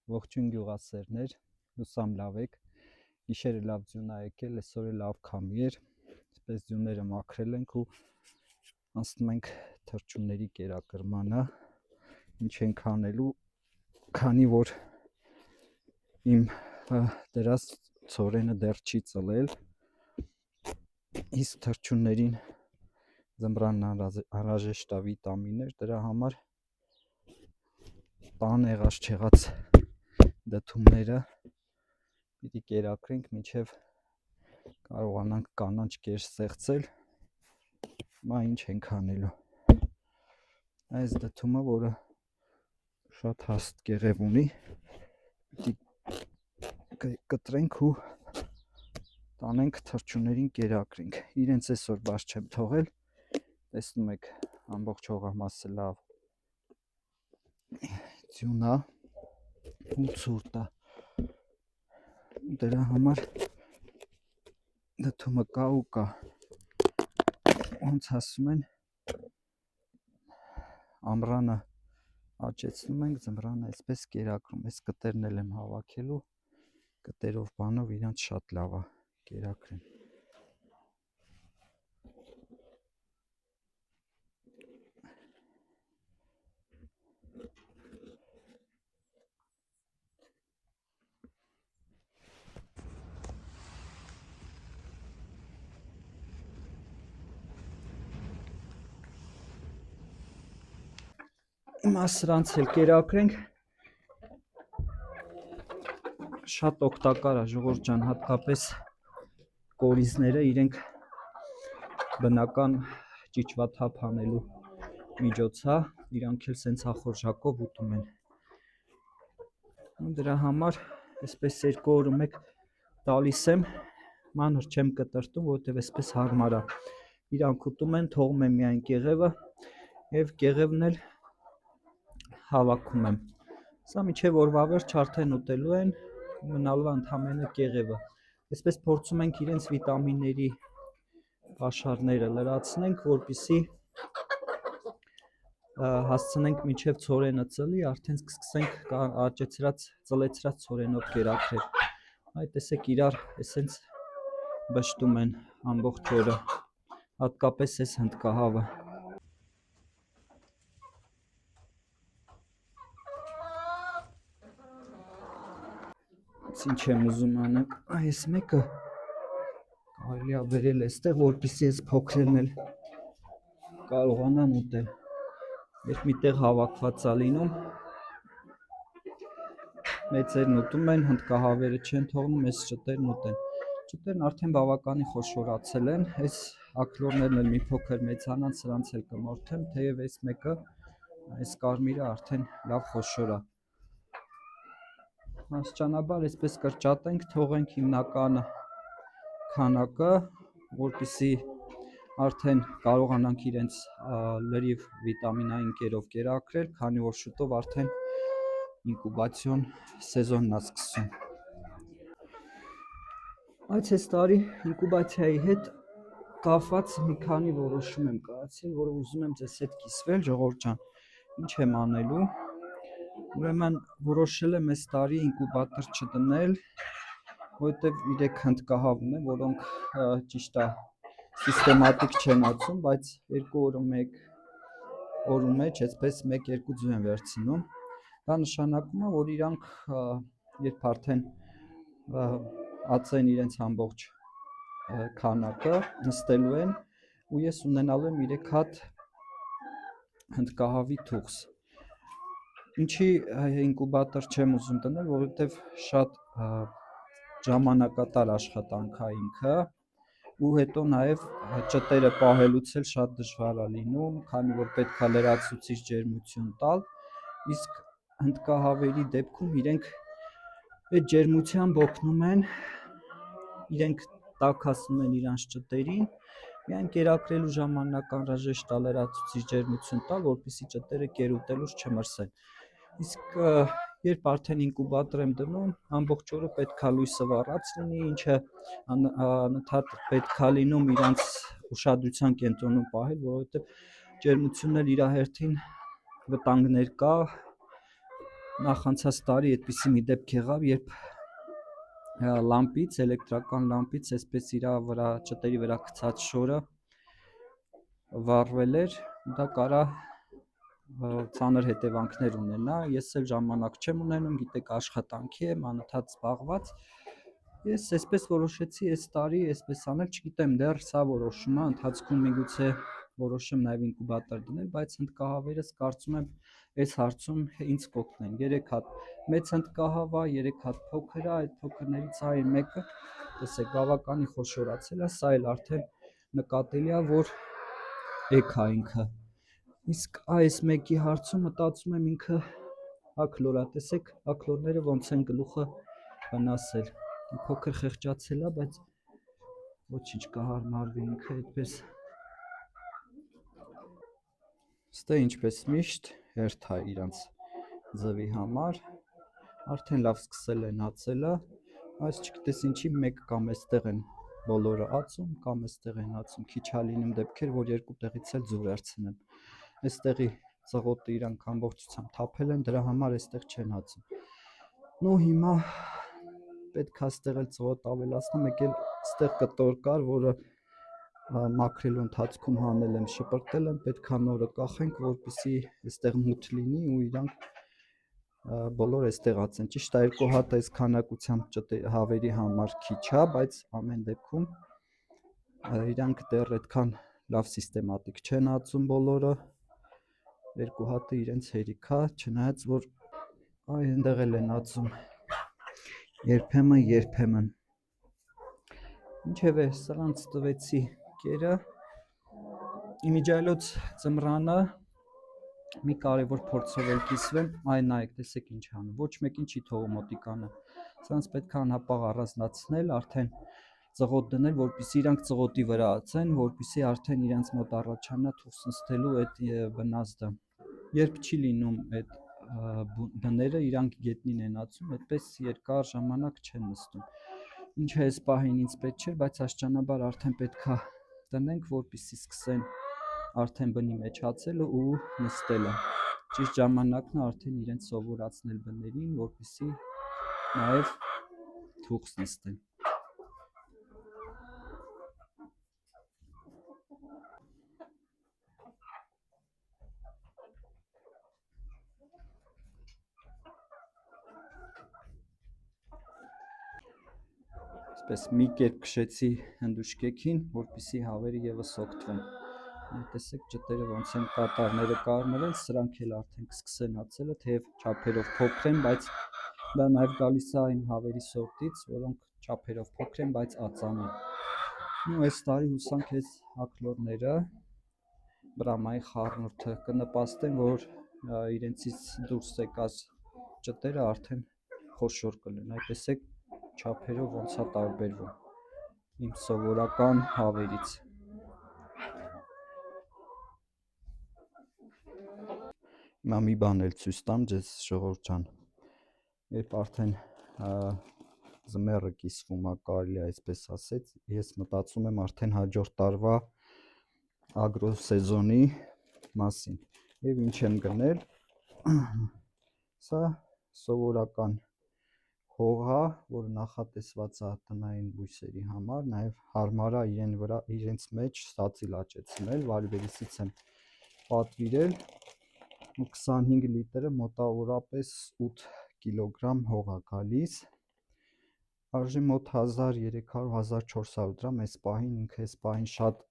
Ողջույն գյուղասերներ, հուսամ լավ եք, գիշերը լավ ձյուն ա եկել, այսօր լավ քամի էր, այսպես ձյունները մաքրել ենք ու անցնում ենք թռչունների կերակրմանը, ինչ ենք անելու, քանի որ իմ դրած ցորենը դեռ չի ծլել, իսկ թռչուններին ձմռանն անհրաժեշտ է վիտամիններ, դրա համար տան եղած չեղած դդումները պիտի կերակրենք, մինչև կարողանանք կանաչ կեր ստեղծել։ Հիմա ինչ ենք անելու։ Այս դդումը, որը շատ հաստ կեղև ունի, պիտի կտրենք ու տանենք թռչուններին կերակրենք։ Իրենց այսօր բաց չեմ թողել, տեսնում եք ամբողջ հողամասը լավ ձյուն ա ու ցուրտ ա, դրա համար դդումը կա ու կա, ոնց ասում են, ամռանը աճեցնում ենք, ձմռանը այսպես կերակրում, այս կտերն էլ եմ հավաքելու, կտերով բանով իրանց շատ լավ ա կերակրեն։ Հիմա սրանց էլ կերակրենք, շատ օգտակար է ժողովուրդ ջան, հատկապես կորիզները, իրենք բնական ճիճվաթափ անելու միջոց է, իրանք էլ սենց ախորժակով ուտում են։ Դրա համար այսպես 2 օրը մեկ տալիս եմ, մանր չեմ կտրտում, որովհետև այսպես հարմար է։ Իրանք ուտում են, թողում եմ միայն կեղևը եւ կեղևն էլ հավաքում եմ։ Սա մինչև օրվա վերջ արդեն ուտելու են, մնալու է ընդամենը կեղևը։ Այսպես փորձում ենք իրենց վիտամինների պաշարները լրացնենք, որպեսզի հասցնենք մինչև ցորենը ծլի, արդեն սկսենք աճեցրած, ծլեցրած ցորենով կերակրել։ Այ տեսեք իրար էսենց բշտում են ամբողջ օրը, հատկապես այս հնդկահավը։ Ինչ եմ ուզում անեմ, այս մեկը կարելի է բերել այստեղ, որպեսզի այս փոքրերն էլ կարողանան ուտել։ Երբ միտեղ հավաքված է լինում, մեծերն ուտում են, հնդկահավերը չեն թողնում այս ճտերն ուտեն։ Ճտերն արդեն բավականին խոշորացել են, այս աքլորներն էլ մի փոքր մեծանան, սրանց էլ կմորթեմ, թեև այս մեկը, այս կարմիրը արդեն լավ խոշոր է։ Աստիճանաբար այսպես կրճատենք, թողենք հիմնականը քանակը, որպեսզի արդեն կարողանանք իրենց լրիվ վիտամինային կերով կերակրել, քանի որ շուտով արդեն ինկուբացիոն սեզոնն է սկսում։ Այս տարի ինկուբացիայի հետ կապված մի քանի որոշում եմ կայացրել, որը ուզում եմ ձեզ հետ կիսվել, ժողովուրդ ջան, ինչ եմ անելու։ Ուրեմն որոշել եմ այս տարի ինկուբատոր չդնել, որովհետև 3 հնդկահավ ունեմ, որոնք ճիշտ է սիստեմատիկ չեն ածում, բայց 2 օրը մեկ օրու մեջ այսպես 1-2 ձու են վերցնում։ Դա նշանակում է, որ իրանք երբ արդեն ածեն իրենց ամբողջ քանակը, նստելու են ու ես ունենալու եմ 3 հատ հնդկահավի թուղս։ Ինչի ինկուբատոր չեմ ուզում դնել, որովհետև շատ ժամանակատար աշխատանք է ինքը ու հետո նաև ճտերը պահելուց էլ շատ դժվար է լինում, քանի որ պետք է լրացուցիչ ջերմություն տալ, իսկ հնդկահավերի դեպքում իրենք այդ ջերմությամբ օգնում են, իրենք տաքացնում են իրանց ճտերին, միայն կերակրելու ժամանակ անհրաժեշտ է լրացուցիչ ջերմություն տալ, որպեսզի ճտերը կերուտելուց չմրսեն։ Իսկ երբ արդեն ինկուբատոր եմ դնում, ամբողջ օրը պետք է լույսը վառած լինի, ինչը անընդհատ պետք է լինում իրանց ուշադրության կենտրոնում պահել, որովհետև ջերմությունն էլ իր հերթին վտանգներ կա, նախանցած տարի այդպիսի մի դեպք եղավ, երբ լամպից, էլեկտրական լամպից այսպես իր վրա ճտերի վրա գցած շորը վառվել էր, դա կարա ծանր հետևանքներ ունենա։ Ես էլ ժամանակ չեմ ունենում, գիտեք, աշխատանքի եմ, անընդհատ զբաղված։ Ես այսպես որոշեցի այս տարի այսպես անել, չգիտեմ, դեռ սա որոշումը ընթացքում միգուցե որոշեմ նաև ինկուբատոր դնել, բայց հնդկահավերս կարծում եմ այս հարցում ինձ կօգնեն։ 3 հատ մեծ հնդկահավա, 3 հատ փոքր է, այդ փոքրներից այն մեկը, տեսեք, բավականին խոշորացել է, սա էլ արդեն նկատելի է, որ էգ է ինքը։ Իսկ այս մեկի հարցում մտածում եմ ինքը ակլոր է, տեսեք, ակլորները ոնց են գլուխը վնասել։ Փոքր խեղճացել է, բայց ոչինչ կհարմարվի ինքը այդպես։ Ստե ինչպես միշտ հերթ է իրանց ձվի համար, արդեն լավ սկսել են ածելը, այս չգիտես ինչի մեկ կամ էստեղ են բոլորը ածում, կամ էստեղ են ածում, քիչ է լինում դեպքեր, որ երկու տեղից էլ ձու վերցնեմ։ Էստեղի ծղոտը իրանք ամբողջությամբ թափել են, դրա համար էստեղ չեն ածում։ Նու հիմա պետք է ստեղ էլ ծղոտ ավելացնեմ, մեկ էլ ստեղ կտոր կար, որը մաքրելու ընթացքում հանել եմ, շպրտել եմ, պետք է նորը կախենք, որպեսզի այստեղ մութ լինի ու իրանք բոլորը այստեղ ածեն։ Ճիշտ է, 2 հատ այս քանակությամբ հավերի համար քիչ է, բայց ամեն դեպքում իրանք դեռ այդքան լավ սիստեմատիկ չեն ածում բոլորը, 2 հատը իրենց հերիք է, չնայած որ այնտեղ էլ են ածում երբեմն։ Ինչևէ, սրանց տվեցի կերը, իմիջիայլոց ձմռանը մի կարևոր փորձով էլ կիսվեմ, այն նայեք, տեսեք ինչ անում, ոչ մեկին չի թողում մոտիկանը, սրանց պետք է անհապաղ առանձնացնել, արդեն ծղոտ դնել, որպեսզի իրանք ծղոտի վրա ածեն, որպեսզի արդեն իրենց մոտ առաջանա թուղթ նստելու այդ վնասը։ Երբ չի լինում այդ բները, իրանք գետնին են ածում, այդպես երկար ժամանակ չեն նստում։ Ինչը այս պահին ինձ պետք չէր, բայց աստիճանաբար արդեն պետք է տնենք, որպեսզի սկսեն արդեն բնի մեջ ածելը ու նստելը։ Ճիշտ ժամանակն է արդեն իրենց սովորացնել բներին, որպեսզի նաև թուղթ նստեն։ Այսպես մի կերպ քշեցի հնդուշկեքին, որպեսզի հավերը եւս օգտվեն։ Տեսեք ճտերը ոնց են կատարները կարմրել, սրանք էլ արդեն կսկսեն ածելը, թեև չափերով փոքր են, բայց դա նաև գալիս է այն հավերի սորտից, որոնք չափերով փոքր են, բայց ածան են։ Ու այս տարի հուսանք այս ակլորները բրամայի խառնուրդը կնպաստեն, որ իրենցից դուրս եկած ճտերը արդեն խոշոր կլինեն։ Այդ տեսեք չափերով ոնց է տարբերվում իմ սովորական հավերից։ Հիմա մի բան էլ ցույց տամ ձեզ, ժողովուրդ ջան, երբ արդեն զմերը կիսվում է, կարելի է այսպես ասած, ես մտածում եմ արդեն հաջորդ տարվա ագրոսեզոնի մասին։ Եվ ինչ եմ գնել, սա սովորական հող է, որը նախատեսված է տնային բույսերի համար, նաև հարմար է իրենց մեջ սածիլ աճեցնել, վարիվերիսից եմ պատվիրել, ու 25 լիտրը մոտավորապես 8 կիլոգրամ հող է գալիս, արժի մոտ 1300-1400 դրամ, այս պահին ինքը այս պահին շատ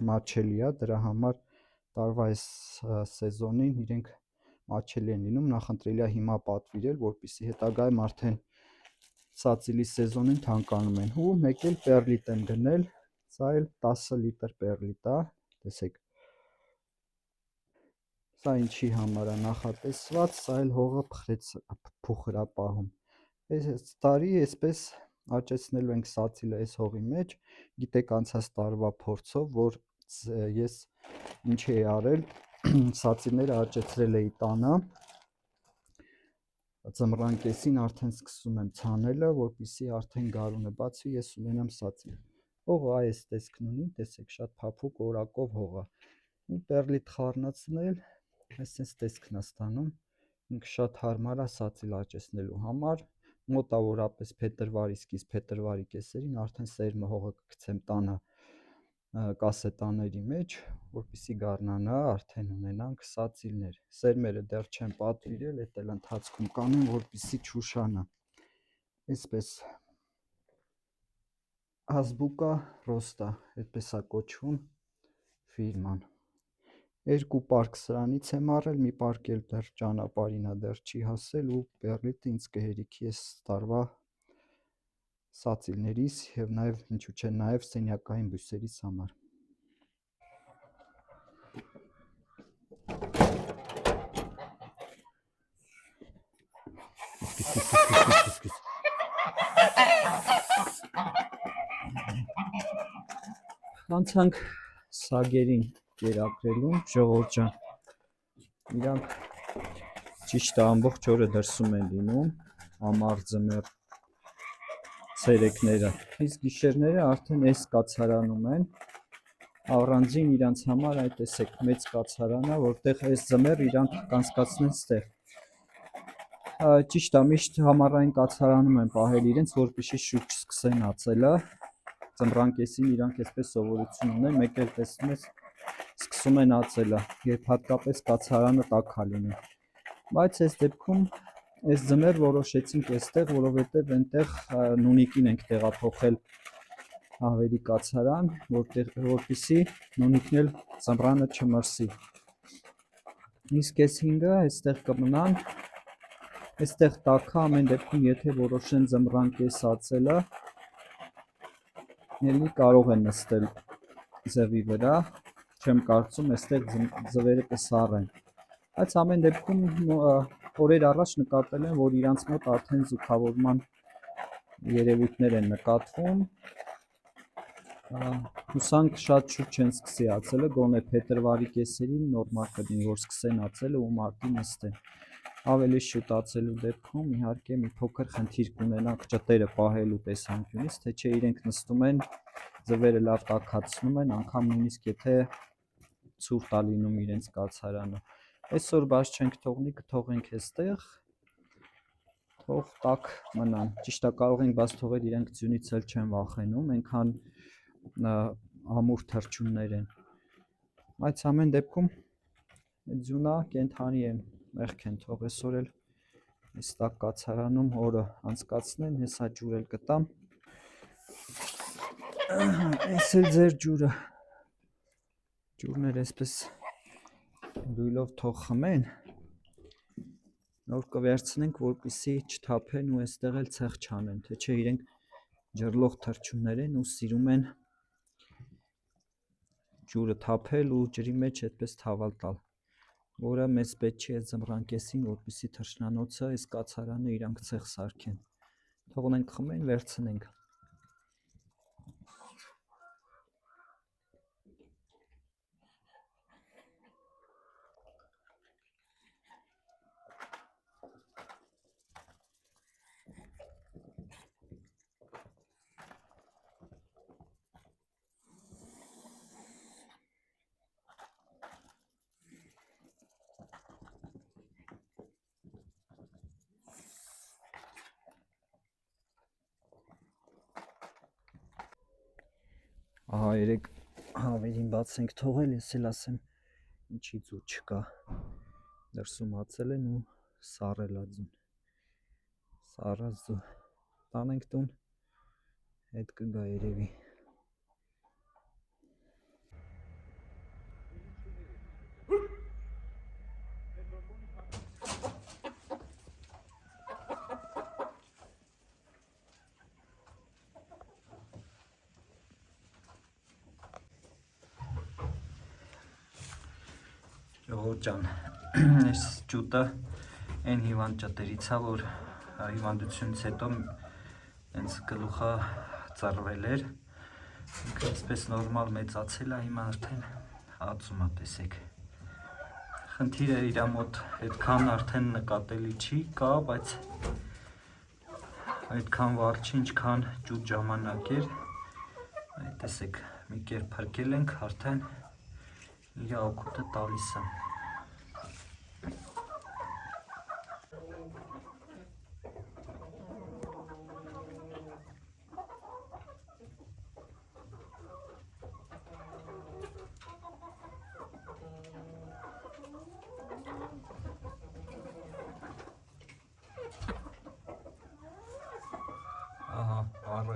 մատչելի է, դրա համար տարվա այս սեզոնին իրենք մատչելի են լինում, նախընտրելի է հիմա պատվիրել, որպեսզի հետագայում արդեն սածիլի սեզոնին թանկանում են։ Ու մեկ էլ պերլիտ եմ գնել, սա էլ 10 լիտր պերլիտ է, տեսեք։ Սա ինչի համար է նախատեսված, սա էլ հողը փուխր է պահում։ Այս տարի այսպես աճեցնելու ենք սածիլը այս հողի մեջ, գիտեք անցած տարվա փորձով, որ ես ինչ էի արել, սածիլները աճեցրել էի տանը, ձմռան կեսին արդեն սկսում եմ ցանելը, որպեսզի արդեն գարունը բացի, ես ունենամ սածիլ։ Հողը այս տեսքն ունի, տեսեք, շատ փափուկ օրակով հող է։ Ու պերլիտ խառնացնել, այսպես տեսքն է ստանում, ինքը շատ հարմար է սածիլ աճեցնելու համար, մոտավորապես փետրվարի սկիզբ, փետրվարի կեսերին արդեն սերմը հողը կգցեմ տանը կասետաների մեջ, որպեսզի գարնանա, արդեն ունենանք սածիլներ։ Սերմերը դեռ չեմ պատվիրել, էդ էլ ընթացքում կանեմ, որպեսզի չուշանա։ Այսպես Ազբուկա ռոստա, այդպես է կոչվում ֆիրման։ 2 պարկ սրանից եմ առել, մի պարկ էլ դեռ ճանապարհին է, դեռ չի հասել ու բեռլիտը ինձ կհերիքի այս տարվա սածիլներիս եւ նաեւ ինչու՞ չէ նաեւ սենյակային բույսերիս համար։ Անցանք սագերին կերակրելուն, ժողովուրդ ջան, իրանք ճիշտ է ամբողջ օրը դրսում են լինում, ամառ ձմեռ ցերեկները, իսկ գիշերները արդեն այս կացարանում են, առանձին իրանց համար այդ տեսեք մեծ կացարան է, որտեղ այս ձմեռ իրանք կանցկացնեն ստեղ։ Ճիշտ է, միշտ համառային կացարանում են պահել իրենց, որպեսզի շուտ չսկսեն ածելը, ձմռան կեսին իրանք այսպես սովորություն ունեն, մեկ էլ տեսնում ես սկսում են ածելը, երբ հատկապես կացարանը տաք է լինում, բայց այս դեպքում այս ձմեռ որոշեցինք այստեղ, որովհետև այնտեղ նունիկին ենք տեղափոխել ավելի կացարան, որպեսզի նունիկն էլ ձմռանը չմրսի։ Իսկ այս 5-ը այստեղ կմնան, այստեղ տաքը ամեն դեպքում եթե որոշեն ձմռան կես ածելը, ելի կարող են նստել ձևի վրա, չեմ կարծում այստեղ ձվերը կսառեն, բայց ամեն դեպքում օրեր առաջ նկատել են, որ իրանց մոտ արդեն զուգավորման երևույթներ են նկատվում, հուսանք շատ շուտ չեն սկսի ածելը, գոնե փետրվարի կեսերին նորմալ կլինի, որ սկսեն ածելը ու մարտին նստեն, ավելի շուտ ածելու դեպքում իհարկե մի փոքր խնդիր կունենանք ճտերը պահելու տեսանկյունից, թե չէ իրենք նստում են, ձվերը լավ տաքացնում են, անգամ նույնիսկ եթե ցուրտ է լինում իրենց կացարանը։ Այսօր բաց չենք թողնի, կթողենք այստեղ, թող տաք մնան, ճիշտ է կարող ենք բաց թողել, իրենք ձյունից էլ չեն վախենում, այնքան ամուր թռչուններ են, բայց ամեն դեպքում ձյունա կենդանի են, մեղք են, թող այսօր էլ այս տաք կացարանում օրը անցկացնեն, ես այդ ջուր էլ կտամ, այս էլ ձեր ջուրը, ջուրներ այսպես դույլով թող խմեն, նոր կվերցնենք, որպեսզի չթափեն ու այստեղ էլ ցեխ չանեն, թե չէ իրենք ջրլող թռչուններ են ու սիրում են ջուրը թափել ու ջրի մեջ այդպես թավալ տալ, որը մեզ պետք չի այս ձմռան կեսին, որպեսզի թռչնանոցը, այս կացարանը իրանք ցեխ սարքեն, թողնենք խմեն, վերցնենք։ Ահա երեք հավերին բաց ենք թողել, ես էլ ասեմ ինչի ձու չկա, դրսում ածել են ու սառել է ձուն, սառած ձու, տանենք տուն, հետ կգա երևի։ Ժողովուրդ ջան, այս ջուտը այն հիվանդ ճտերից է, որ հիվանդությունից հետո հենց գլուխը ծռվել էր, ինքը այսպես նորմալ մեծացել է, հիմա արդեն ածում է, տեսեք։ Խնդիրը իր մոտ այդքան արդեն նկատելի չի կա, բայց այդքան վառ չի, ինչքան ջուտ ժամանակ էր, տեսեք, մի կերպ փրկել ենք, արդեն իր օգուտը տալիս է։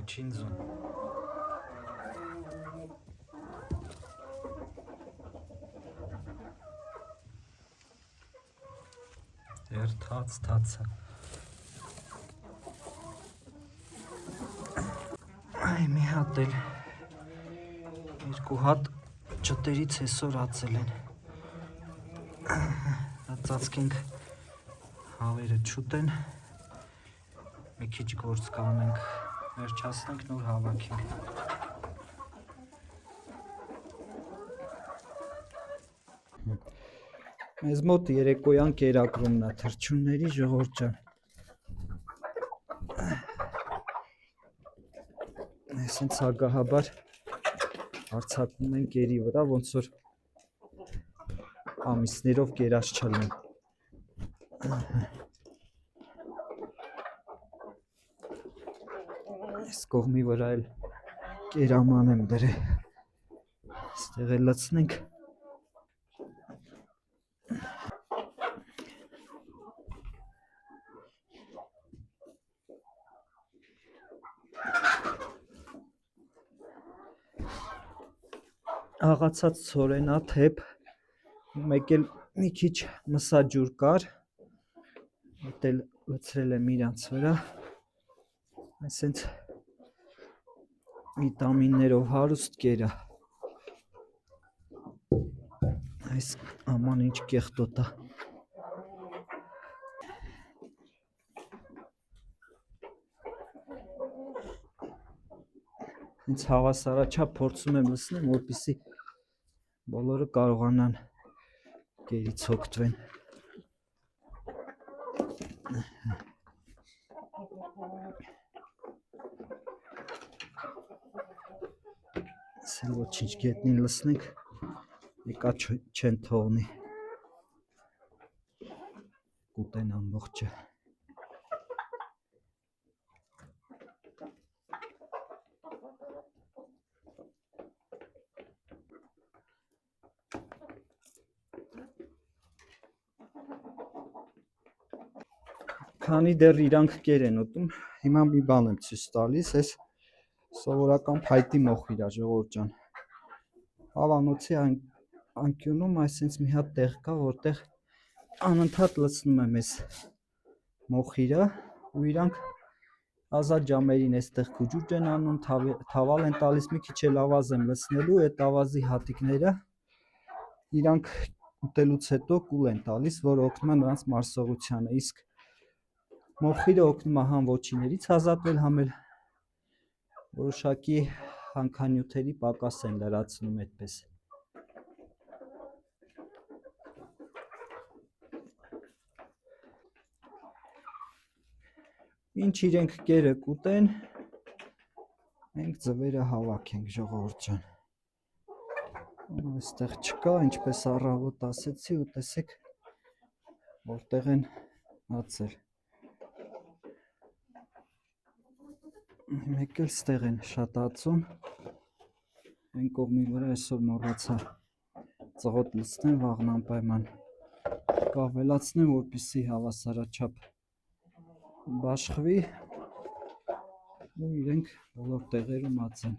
առաջին ձուն։ Դեր թացը։ Այ մի հատ էլ երկու հատ ճտերից այսօր ածել են։ Ծածկենք հավերը չուտեն, մի քիչ գործ կանենք, վերջացնենք, նոր հավաքենք։ Մեզ մոտ երեկոյան կերակրումն է թռչունների, ժողովուրդ ջան։ Այսինքն ագահաբար հարձակվում են կերի վրա, ոնց որ ամիսներով կերած չլինեն։ Այս կողմի վրա էլ կերաման եմ դրել, այստեղ էլ լցնենք։ Աղացած ցորենա թեփ, մեկ էլ մի քիչ մսաջուր կար, դել լցրել եմ իրանց վրա, այսինքն վիտամիններով հարուստ կերա, այս աման ինչ կեղտոտ է։ Ինձ հավասարաչափ փորձում եմ լցնել, որպեսզի բոլորը կարողանան կերից օգտվեն։ Ասել ոչինչ գետնին լցնենք, եկա չեն թողնի, կուտեն ամբողջը։ Քանի դեռ իրանք կեր են ուտում, հիմա մի բան եմ ցույց տալիս, այս սովորական փայտի մոխիր է, ժողովուրդ ջան։ Հավանոցի անկյունում այսինքն մի հատ տեղ կա, որտեղ անընդհատ լցնում եմ այս մոխիրը, ու իրանք ազատ ժամերին այստեղ քուջուջ են անում, թավալ են տալիս, մի քիչ էլ ավազ եմ լցնելու, այդ ավազի հատիկները իրանք ուտելուց հետո կուլ են տալիս, որ օգնում է նրանց մարսողությանը, իսկ մոխիրը օգնում է համ ոչիներից ազատվել, համ էլ որոշակի հանքանյութերի պակաս են լրացնում այդպես։ Ինչ իրենք կերը կուտեն, մենք ձվերը հավաքենք, ժողովուրդ ջան։ Այստեղ չկա, ինչպես առավոտ ասեցի, ու տեսեք որտեղ են ածել։ Մեկ էլ ստեղ են շատ ածում, այն կողմի վրա այսօր մոռացա ծղոտ լցնեմ, վաղն անպայման կավելացնեմ, որպեսզի հավասարաչափ բաշխվի ու իրենք բոլոր տեղերում ածեն։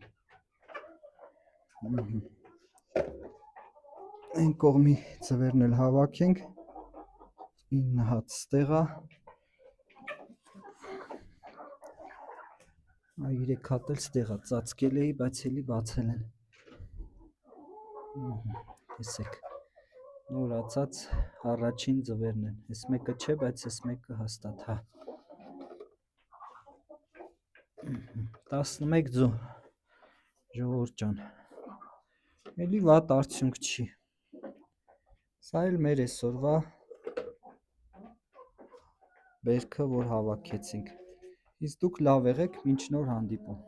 Այն կողմի ձվերն էլ հավաքենք, 9 հատ ստեղ է, 3 հատ էլ ստեղ է, ծածկել էի, բայց էլի բացել են։ Տեսեք, նոր ածած առաջին ձվերն են, այս մեկը չէ, բայց այս մեկը հաստատ, հա։ 11 ձու, ժողովուրդ ջան, էլի վատ արդյունք չի, սա էլ մեր այսօրվա բերքը, որ հավաքեցինք, իսկ դուք լավ եղեք, մինչ նոր հանդիպում։